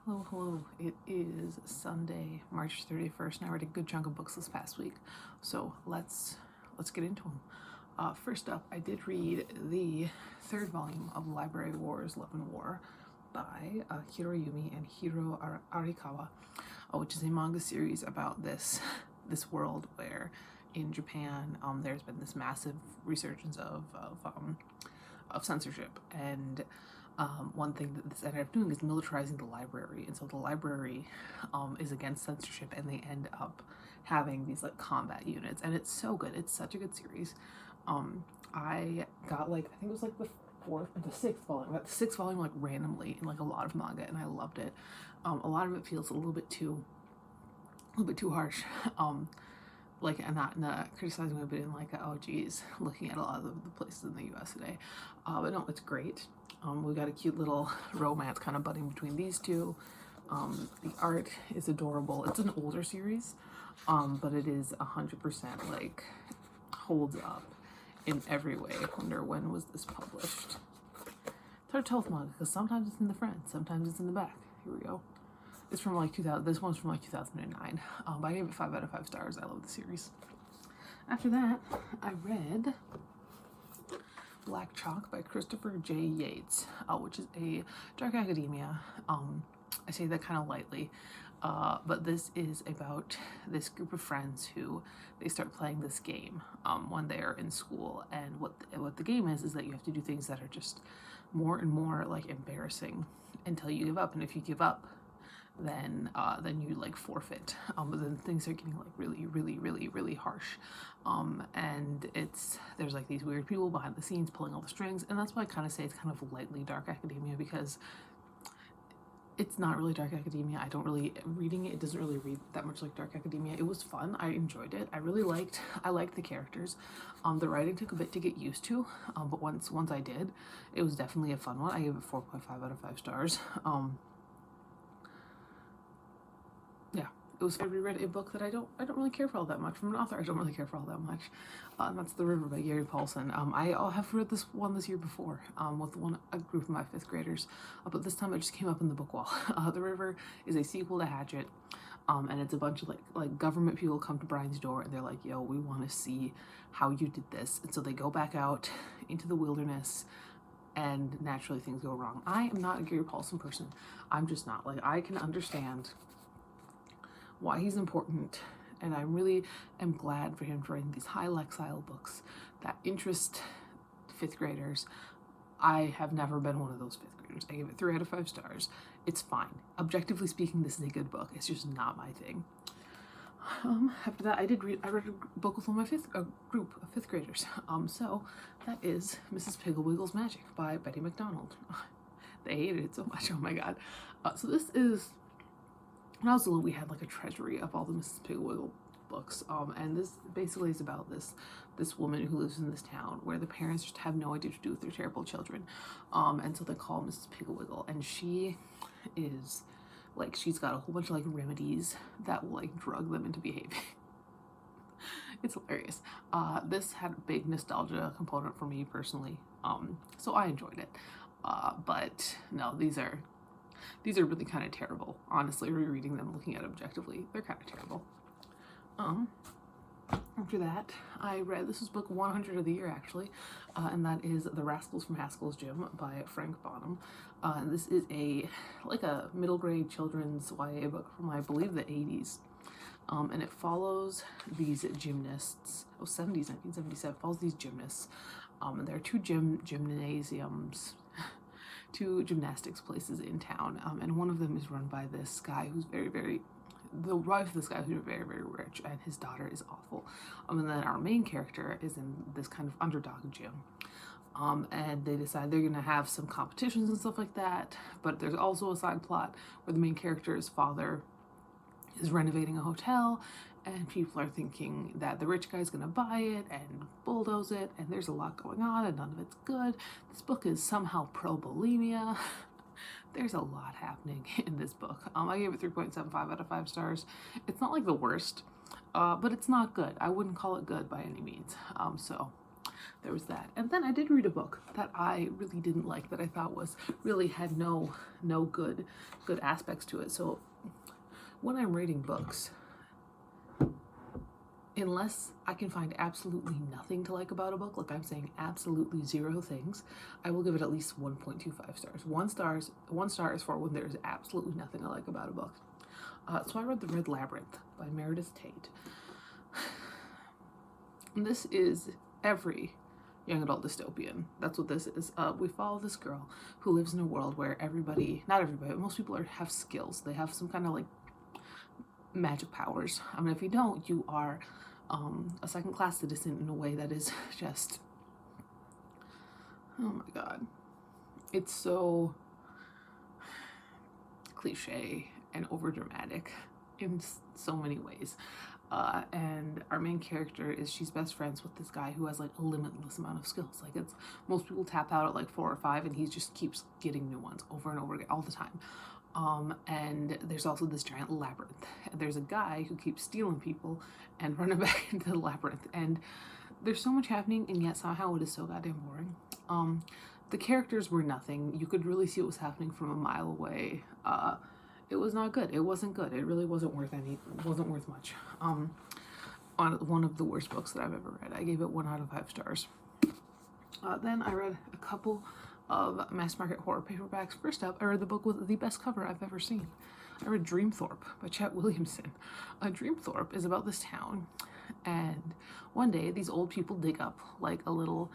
Hello, hello. It is Sunday, March 31st, and I read a good chunk of books this past week. So let's get into them. First up, I did read the third volume of Library Wars, Love and War by Hiroyumi and Hiro Arikawa, which is a manga series about this world where in Japan there's been this massive resurgence of censorship, and one thing that this ended up doing is militarizing the library, and so the library is against censorship, and they end up having these like combat units, and it's so good. It's such a good series. I got I think it was like the sixth volume. I got the sixth volume like randomly in like a lot of manga, and I loved it. A lot of it feels a little bit too harsh. I'm not criticizing it, but in like, oh geez, looking at a lot of the places in the U.S. today. But no, it's great. We got a cute little romance kind of budding between these two. The art is adorable. It's an older series, but it is 100% like holds up in every way. I wonder, when was this published? It's hard to tell with manga because sometimes it's in the front, sometimes it's in the back. Here we go. It's from like 2000. This one's from like 2009. But I gave it 5 out of 5 stars. I love the series. After that, I read Black Chalk by Christopher J. Yates, which is a dark academia. I say that kind of lightly, but this is about this group of friends who they start playing this game when they're in school, and what the game is that you have to do things that are just more and more like embarrassing until you give up, and if you give up, then you like forfeit. But then things are getting like really harsh. And there's like these weird people behind the scenes pulling all the strings, and that's why I kind of say it's kind of lightly dark academia, because it's not really dark academia. I don't really, reading it doesn't really read that much like dark academia. It was fun. I enjoyed it. I liked the characters. The writing took a bit to get used to, but once I did, it was definitely a fun one. I gave it 4.5 out of 5 stars. Yeah, it was. I reread a book that I don't really care for all that much, from an author I don't really care for all that much, and that's The River by Gary Paulsen. I have read this one this year before with a group of my 5th graders, but this time it just came up in the book wall. The River is a sequel to Hatchet, and it's a bunch of like government people come to Brian's door, and they're like, yo, we want to see how you did this, and so they go back out into the wilderness, and naturally things go wrong. I am not a Gary Paulsen person. I'm just not. Like, I can understand why he's important, and I really am glad for him for writing these high lexile books that interest 5th graders. I have never been one of those 5th graders. I gave it 3 out of 5 stars. It's fine. Objectively speaking, this is a good book. It's just not my thing. After that, I read a book with one of my group of 5th graders. So that is Mrs. Piggle-Wiggle's Magic by Betty McDonald. They hated it so much. Oh my god. So this is, when I was little, we had like a treasury of all the Mrs. Piggle-Wiggle books, and this basically is about this woman who lives in this town where the parents just have no idea what to do with their terrible children, and so they call Mrs. Piggle-Wiggle, and she is like, she's got a whole bunch of like remedies that will like drug them into behaving. It's hilarious. This had a big nostalgia component for me personally, so I enjoyed it, but no, these are really kind of terrible. Honestly, rereading them, looking at it objectively, they're kind of terrible. After that, I read, this was book 100 of the year actually, and that is The Rascals from Haskell's Gym by Frank Bonham. And this is a middle grade children's YA book from, I believe, the 80s. And it follows these gymnasts, 1977, follows these gymnasts. And there are two gymnasiums, two gymnastics places in town, and one of them is run by this guy who's the wife of this guy who's very rich, and his daughter is awful. And then our main character is in this kind of underdog gym, and they decide they're gonna have some competitions and stuff like that, but there's also a side plot where the main character's father is renovating a hotel, and people are thinking that the rich guy's gonna buy it and bulldoze it, and there's a lot going on, and none of it's good. This book is somehow pro-bulimia. There's a lot happening in this book. I gave it 3.75 out of 5 stars. It's not like the worst, but it's not good. I wouldn't call it good by any means. So there was that. And then I did read a book that I really didn't like, that I thought was really had no good aspects to it. So when I'm reading books, unless I can find absolutely nothing to like about a book, like I'm saying absolutely zero things, I will give it at least 1.25 stars. One star is for when there's absolutely nothing I like about a book. So I read The Red Labyrinth by Meredith Tate. And this is every young adult dystopian. That's what this is. We follow this girl who lives in a world where not everybody, but most people have skills. They have some kind of like magic powers. I mean, if you don't, you are a second-class citizen in a way that is just, oh my god, it's so cliche and over dramatic in so many ways. And our main character she's best friends with this guy who has like a limitless amount of skills. Like, it's most people tap out at like 4 or 5, and he just keeps getting new ones over and over again all the time. And there's also this giant labyrinth. And there's a guy who keeps stealing people and running back into the labyrinth. And there's so much happening, and yet somehow it is so goddamn boring. The characters were nothing. You could really see what was happening from a mile away. It was not good. It wasn't good. It really wasn't worth much. One of the worst books that I've ever read. I gave it 1 out of 5 stars. Then I read a couple of mass market horror paperbacks. First up, I read the book with the best cover I've ever seen. I read Dreamthorp by Chet Williamson. Dreamthorp is about this town, and one day these old people dig up like a little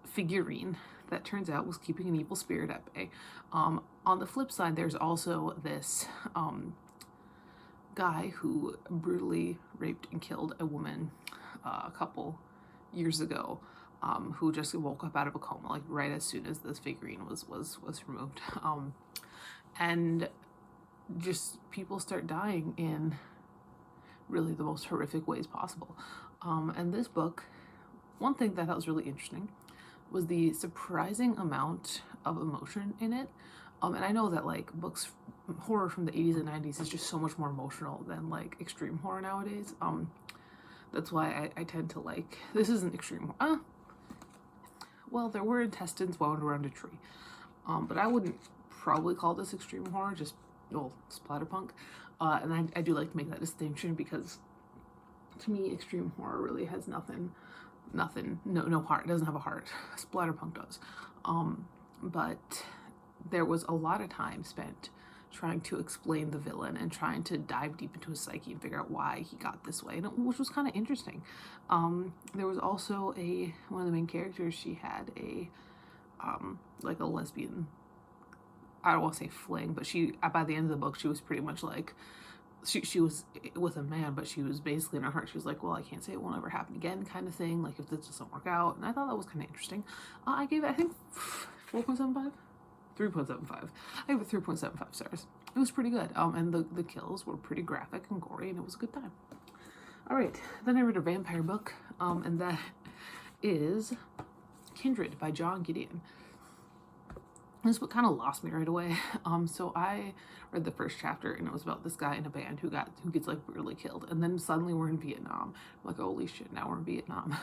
figurine that turns out was keeping an evil spirit at bay. On the flip side, there's also this guy who brutally raped and killed a woman a couple years ago, who just woke up out of a coma like right as soon as this figurine was removed. And just people start dying in really the most horrific ways possible. And this book, one thing that I thought was really interesting was the surprising amount of emotion in it. And I know that like horror from the 80s and 90s is just so much more emotional than like extreme horror nowadays. That's why I tend to like, this isn't extreme horror. Well, there were intestines wound around a tree. But I wouldn't probably call this extreme horror, just splatterpunk. And I do like to make that distinction, because to me, extreme horror really has nothing, no heart. It doesn't have a heart. Splatterpunk does. But there was a lot of time spent trying to explain the villain and trying to dive deep into his psyche and figure out why he got this way, which was kind of interesting. There was also one of the main characters, she had a lesbian, I don't want to say fling, but by the end of the book, she was pretty much like, she was with a man, but she was basically in her heart, she was like, well, I can't say it won't ever happen again, kind of thing, like if this doesn't work out. And I thought that was kind of interesting. I gave it, I think, 4.75? 3.75. I gave it 3.75 stars. It was pretty good. And the kills were pretty graphic and gory, and it was a good time. All right, then I read a vampire book, and that is Kindred by Gideon. This book kind of lost me right away. So I read the first chapter, and it was about this guy in a band who gets like brutally killed, and then suddenly we're in Vietnam. I'm like, holy shit, now we're in Vietnam.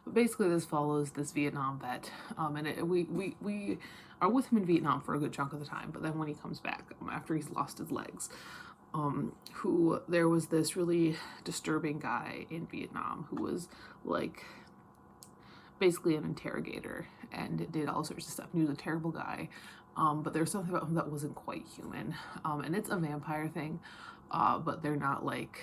But basically, this follows this Vietnam vet, and we are with him in Vietnam for a good chunk of the time. But then when he comes back, after he's lost his legs, there was this really disturbing guy in Vietnam who was like basically an interrogator and did all sorts of stuff. He was a terrible guy, but there was something about him that wasn't quite human. And it's a vampire thing, but they're not like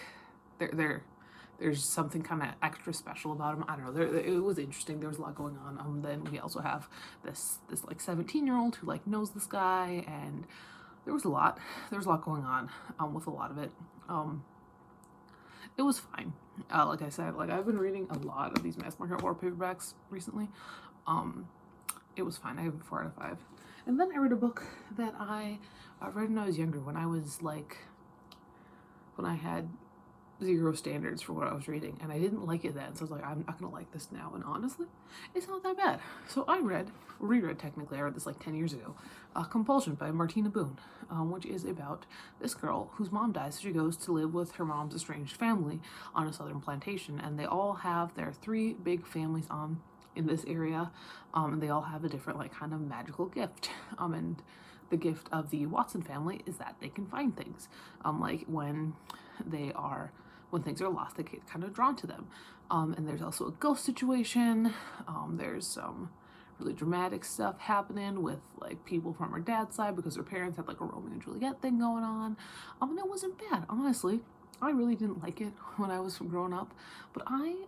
there's something kind of extra special about him. I don't know. It was interesting. There was a lot going on. Then we also have this like 17-year-old who like knows this guy, and there was a lot going on with a lot of it. It was fine. Like I said, like I've been reading a lot of these mass market horror paperbacks recently. It was fine. I gave it 4 out of 5. And then I read a book that I read when I was younger, when I was like, when I had zero standards for what I was reading, and I didn't like it then, so I was like, I'm not gonna like this now, and honestly, it's not that bad. So I reread technically, I read this like 10 years ago, Compulsion by Martina Boone, which is about this girl whose mom dies, so she goes to live with her mom's estranged family on a southern plantation, and they all have their 3 big families in this area, and they all have a different like kind of magical gift, and the gift of the Watson family is that they can find things, like when things are lost, they get kind of drawn to them. And there's also a ghost situation. There's some really dramatic stuff happening with like people from her dad's side because her parents had like a Romeo and Juliet thing going on. And it wasn't bad, honestly. I really didn't like it when I was growing up, but I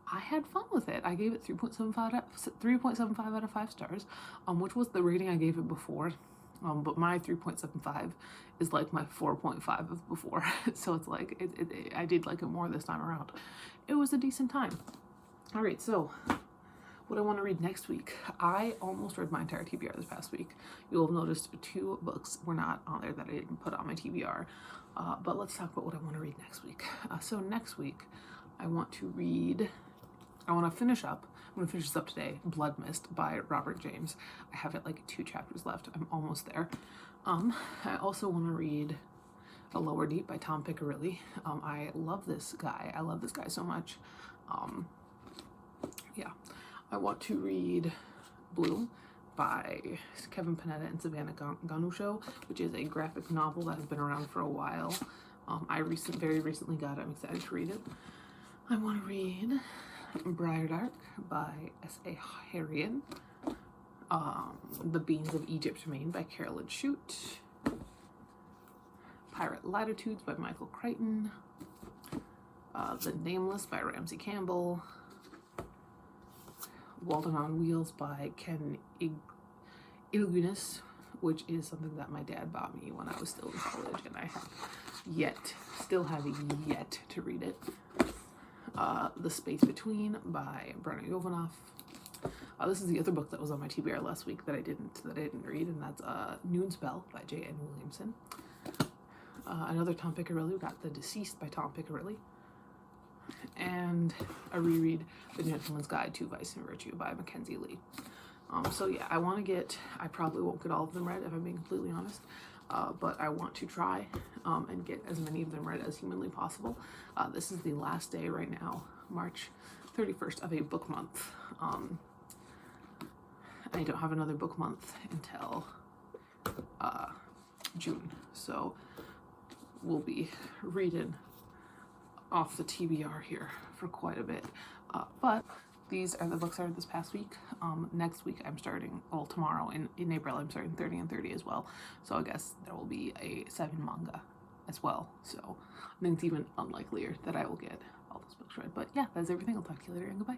had fun with it. I gave it 3.75 out of 5 stars, which was the rating I gave it before. But my 3.75 is like my 4.5 of before. So it's like, I did like it more this time around. It was a decent time. All right, so what I want to read next week. I almost read my entire TBR this past week. You'll have noticed 2 books were not on there that I didn't put on my TBR. But let's talk about what I want to read next week. So next week, I want to finish up. I'm gonna finish this up today. Blood Mist by Robert James. I have it like 2 chapters left. I'm almost there. I also want to read A Lower Deep by Tom Piccirilli. I love this guy. I love this guy so much. Yeah. I want to read Bloom by Kevin Panetta and Savannah Ganusho, which is a graphic novel that has been around for a while. I very recently got it. I'm excited to read it. I want to read Briardark by S.A. Harrian. The Beans of Egypt Remain by Carolyn Shute. Pirate Latitudes by Michael Crichton. The Nameless by Ramsey Campbell. Walden on Wheels by Ken Ilgunis, which is something that my dad bought me when I was still in college, and I have still have yet to read it. The Space Between by Brenna Jovanov. This is the other book that was on my TBR last week that I didn't read, and that's Noonspell by J.N. Williamson. Another Tom Piccirilli. We got The Deceased by Tom Piccirilli. And a reread The Gentleman's Guide to Vice and Virtue by Mackenzie Lee. So yeah, I probably won't get all of them read if I'm being completely honest, but I want to try and get as many of them read as humanly possible. This is the last day right now, March 31st of a book month. I don't have another book month until June, so we'll be reading off the TBR here for quite a bit. But these are the books I read this past week. Next week I'm starting, tomorrow in April I'm starting 30 and 30 as well. So I guess there will be a 7 manga as well. So I think it's even unlikelier that I will get all those books read. But yeah, that's everything. I'll talk to you later and goodbye.